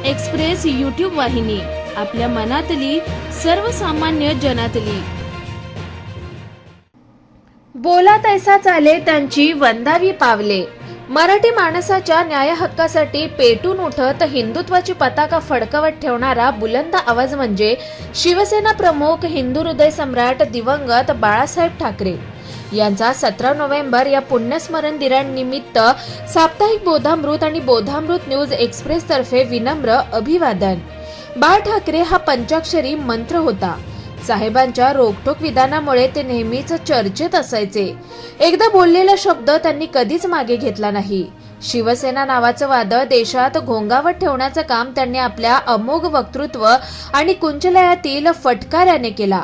Express YouTube वाहिनी, आपल्या मनातली सर्वसामान्य जनातली. बोला तैसा चाले त्यांची वंदावी पावले. मराठी माणसाच्या न्याय हक्कासाठी पेटून उठत हिंदुत्वाची पताका फडकवत ठेवणारा बुलंद आवाज म्हणजे शिवसेना प्रमुख, हिंदू हृदय सम्राट दिवंगत बाळासाहेब ठाकरे यांचा 17 नोव्हेंबर या पुण्यस्मरण दिनानिमित्त साप्ताहिक बोधामृत आणि बोधामृत न्यूज एक्सप्रेस तर्फे विनम्र अभिवादन. बाळ ठाकरे हा पंचाक्षरी मंत्र होता. साहेबांच्या रोखठोक विधानामुळे ते नेहमीच चर्चेत असायचे. एकदा बोललेला शब्द त्यांनी कधीच मागे घेतला नाही. शिवसेना नावाचं वादळ देशात घोंगावत ठेवण्याचं काम त्यांनी आपल्या अमोघ वक्तृत्व आणि कुंचलयातील फटकाऱ्याने केला.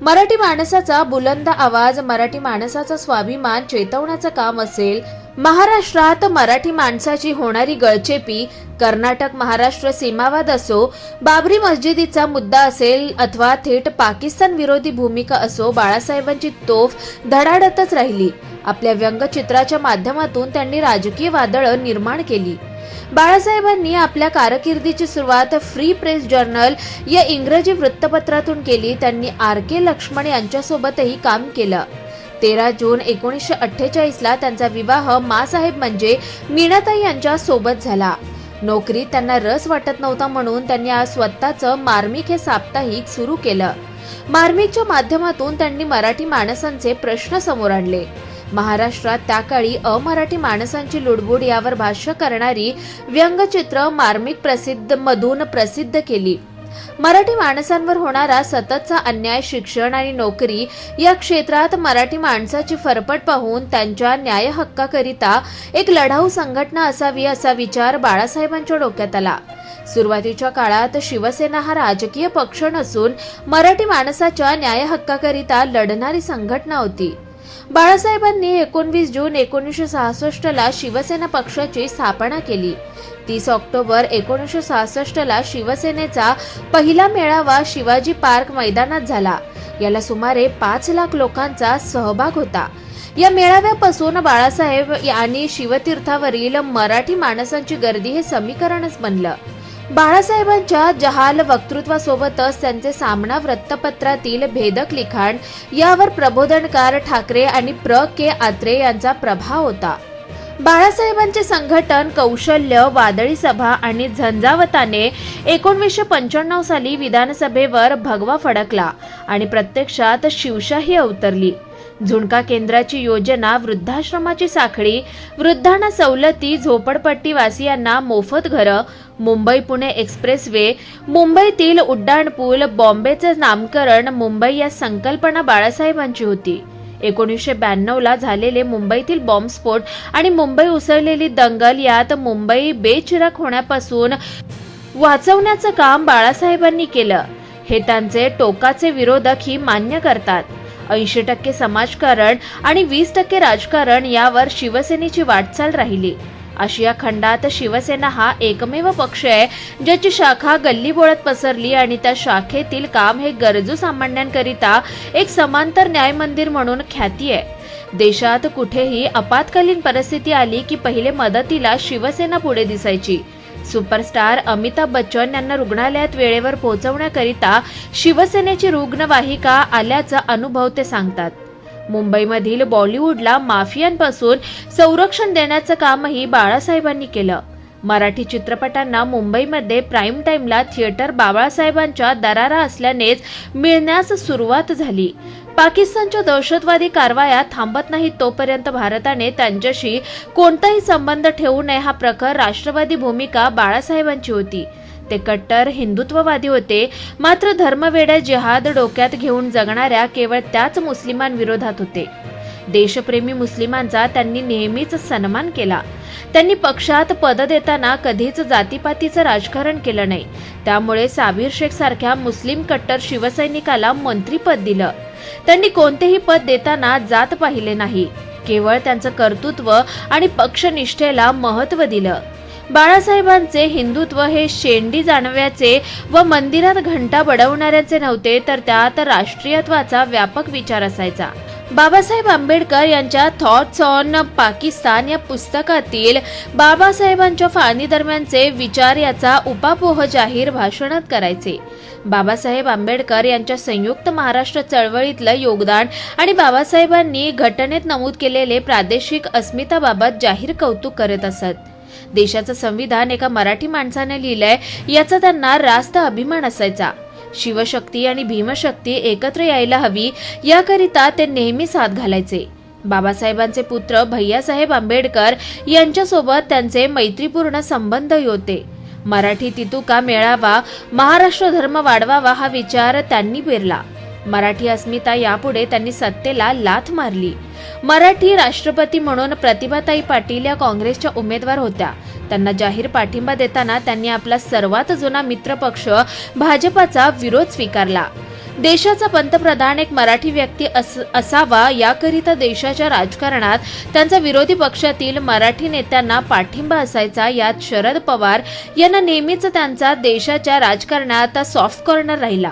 मराठी माणसाचा बुलंद आवाज, मराठी माणसाचा स्वाभिमान चेतवण्याचं काम असेल. महाराष्ट्रात मराठी माणसाची होणारी गळचेपी, कर्नाटक महाराष्ट्र सीमावाद असो, बाबरी मस्जिदीचा मुद्दा असेल अथवा थेट पाकिस्तान विरोधी भूमिका असो, बाळासाहेबांची तोफ धडाडतच राहिली. आपल्या व्यंगचित्राच्या माध्यमातून त्यांनी राजकीय वादळं निर्माण केली. बाळासाहेबांनी आपल्या कारकिर्दीची सुरुवात फ्री प्रेस जर्नल या इंग्रजी वृत्तपत्रातून केली. त्यांनी RK लक्ष्मण यांच्यासोबतही काम केलं. 13 जून 1948 त्यांचा विवाह मासाहेब म्हणजे मीनाताई यांच्या सोबत झाला. नोकरीत त्यांना रस वाटत नव्हता म्हणून त्यांनी आज स्वतःचं मार्मिक हे साप्ताहिक सुरू केलं. मार्मिकच्या माध्यमातून त्यांनी मराठी माणसांचे प्रश्न समोर आणले. महाराष्ट्रात त्या काळी अमराठी माणसांची लुडबुड यावर भाष्य करणारी व्यंगचित्र मार्मिक मधून प्रसिद्ध केली. मराठी माणसांवर होणारा सततचा अन्याय, शिक्षण आणि नोकरी या क्षेत्रात मराठी माणसाची फरफट पाहून त्यांच्या न्याय हक्काकरिता एक लढाऊ संघटना असावी असा विचार बाळासाहेबांच्या डोक्यात आला. सुरुवातीच्या काळात शिवसेना हा राजकीय पक्ष नसून मराठी माणसाच्या न्याय हक्काकरिता लढणारी संघटना होती. बाळासाहेबांनी 19 जून 1966 शिवसेना पक्षाची स्थापना केली. 30 ऑक्टोबर 1966 शिवसेनेचा पहिला मेळावा शिवाजी पार्क मैदानात झाला. याला सुमारे 5 लाख लोकांचा सहभाग होता. या मेळाव्यापासून बाळासाहेब आणि शिवतीर्थावरील मराठी माणसांची गर्दी हे समीकरणच बनलं. बाळासाहेबांच्या जहाल वक्तृत्वासोबतच त्यांचे सामना वृत्तपत्रातील भेदक लिखाण यावर प्रबोधनकार ठाकरे आणि के आत्रे यांचा प्रभाव होता. बाळासाहेबांचे संघटन कौशल्य, वादळी सभा आणि झंझावताने 1995 साली विधानसभेवर भगवा फडकला आणि प्रत्यक्षात शिवशाही अवतरली. झुणका केंद्राची योजना, वृद्धाश्रमाची साखळी, वृद्धांना सवलती, झोपडपट्टी वासियांना मोफत घरं, मुंबई पुणे एक्सप्रेस वे, मुंबईतील उड्डाणपूल, बॉम्बेचे नामकरण, मुंबई या संकल्पना बाळासाहेबांची होती. 1992 झालेले मुंबईतील बॉम्बस्फोट आणि मुंबई उसळलेली दंगल यात मुंबई बेचिराख होण्यापासून वाचवण्याचं काम बाळासाहेबांनी केलं. हे त्यांचे टोकाचे विरोधक ही मान्य करतात. 80% समाजकारण आणि 20% राजकारण यावर शिवसेनेची वाटचाल राहिली. आशिया खंडात शिवसेना हा एकमेव पक्ष आहे ज्याची शाखा गल्लीबोळात पसरली आणि त्या शाखेतील काम हे गरजू सामान्यांकरिता एक समांतर न्याय मंदिर म्हणून ख्याती आहे. देशात कुठेही आपत्कालीन परिस्थिती आली की पहिले मदतीला शिवसेना पुढे दिसायची. सुपरस्टार अमिताभ बच्चन यांना रुग्णालयात वेळेवर पोहोचवण्याकरिता शिवसेनेची रुग्णवाहिका आल्याचा अनुभव ते सांगतात. मुंबईमधील बॉलिवूडला माफियांपासून संरक्षण देण्याचं कामही बाळासाहेबांनी केलं. मराठी चित्रपटांना मुंबईमध्ये प्राईम टाइमला थिएटर बाळासाहेबांच्या दरारा असल्यानेच मिळण्यास सुरुवात झाली. पाकिस्तानच्या दहशतवादी कारवाया थांबत नाहीत तोपर्यंत भारताने त्यांच्याशी कोणताही संबंध ठेवू नये हा प्रखर राष्ट्रवादी भूमिका बाळासाहेबांची होती. ते कट्टर हिंदुत्ववादी होते, मात्र धर्मवेड्या जिहाद डोक्यात घेऊन जगणाऱ्या केवळ त्याच मुस्लिमांविरोधात होते. देशप्रेमी मुस्लिमांचा त्यांनी नेहमीच सन्मान केला. त्यांनी पक्षात पद देताना कधीच जातीपातीचं राजकारण केलं नाही. त्यामुळे साबीर शेख सारख्या मुस्लिम कट्टर शिवसैनिकाला मंत्रीपद दिलं. त्यांनी कोणतेही पद देताना जात पाहिले नाही, केवळ त्यांचं कर्तृत्व आणि पक्षनिष्ठेला महत्त्व दिलं. बाळासाहेबांचे हिंदुत्व हे शेंडी जाणव्याचे व मंदिरात घंटा बडवणाऱ्याचे नव्हते, तर त्यात राष्ट्रीयत्वाचा व्यापक विचार असायचा. बाबासाहेब आंबेडकर यांच्या थॉट्स ऑन पाकिस्तान या पुस्तकातील बाबासाहेबांच्या फाळणी दरम्यानचे विचार याचा उपापोह जाहीर भाषणात करायचे. बाबासाहेब आंबेडकर यांच्या संयुक्त महाराष्ट्र चळवळीतलं योगदान आणि बाबासाहेबांनी घटनेत नमूद केलेले प्रादेशिक अस्मिताबाबत जाहीर कौतुक करत असत. देशाचं संविधान एका मराठी माणसाने लिहिलंय याचा त्यांना रास्त अभिमान असायचा. शिवशक्ती आणि भीमशक्ती एकत्र यायला हवी याकरिता ते नेहमी साथ घालायचे. बाबासाहेबांचे पुत्र भैयासाहेब आंबेडकर यांच्यासोबत त्यांचे मैत्रीपूर्ण संबंध होते. मराठी तितुका मिळावा, महाराष्ट्र धर्म वाढवावा हा विचार त्यांनी पेरला. मराठी अस्मिता यापुढे त्यांनी सत्तेला लाथ मारली. मराठी राष्ट्रपती म्हणून प्रतिभाताई पाटील या काँग्रेसच्या उमेदवार होत्या. त्यांना जाहीर पाठिंबा देताना त्यांनी आपला सर्वात जुना मित्रपक्ष भाजपाचा विरोध स्वीकारला. देशाचा पंतप्रधान एक मराठी व्यक्ती असावा याकरिता देशाच्या राजकारणात त्यांचा विरोधी पक्षातील मराठी नेत्यांना पाठिंबा असायचा. यात शरद पवार यांना नेहमीच त्यांचा देशाच्या राजकारणात सॉफ्ट कॉर्नर राहिला.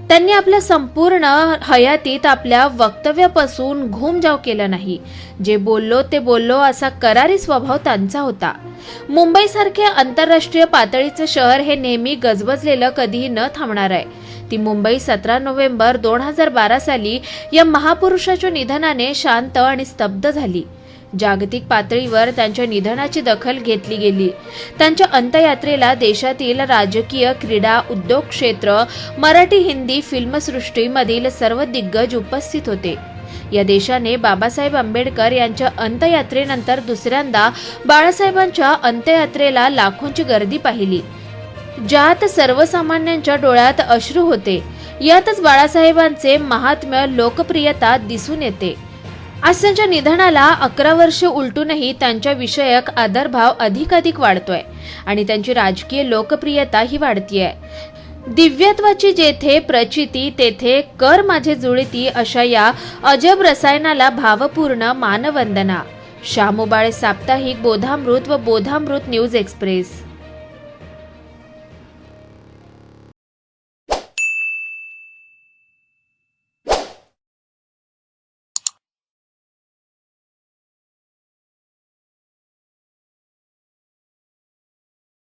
त्यांनी आपल्या संपूर्ण हयातीत आपल्या वक्तव्यापासून घुमजाव केला नाही. जे बोललो ते बोललो असा करारी स्वभाव त्यांचा होता. मुंबईसारखे आंतरराष्ट्रीय पातळीचे शहर हे नेहमी गजबजलेलं कधीही न थांबणार आहे. ती मुंबई 17 नोव्हेंबर 2012 साली या महापुरुषाच्या निधनाने शांत आणि स्तब्ध झाली. जागतिक पातळीवर त्यांच्या निधनाची दखल घेतली गेली. त्यांच्या अंत्ययात्रेला देशातील राजकीय, क्रीडा, उद्योग क्षेत्र, मराठी, हिंदी फिल्मसृष्टीमधील सर्व दिग्गज उपस्थित होते. या देशाने बाबासाहेब आंबेडकर यांच्या अंत्ययात्रेनंतर दुसऱ्यांदा बाळासाहेबांच्या अंत्ययात्रेला लाखोंची गर्दी पाहिली, ज्यात सर्वसामान्यांच्या डोळ्यात अश्रू होते. यातच बाळासाहेबांचे महात्म्य, लोकप्रियता दिसून येते. आज त्यांच्या निधनाला 11 वर्ष उलटूनही त्यांच्या विषयक आदरभाव अधिकाधिक वाढतोय आणि त्यांची राजकीय लोकप्रियता ही वाढतीये. दिव्यत्वाची जेथे प्रचिती तेथे कर माझे जुळती अशा या अजब रसायनाला भावपूर्ण मानवंदना. शामोबाळे साप्ताहिक, बोधामृत व बोधामृत न्यूज एक्सप्रेस.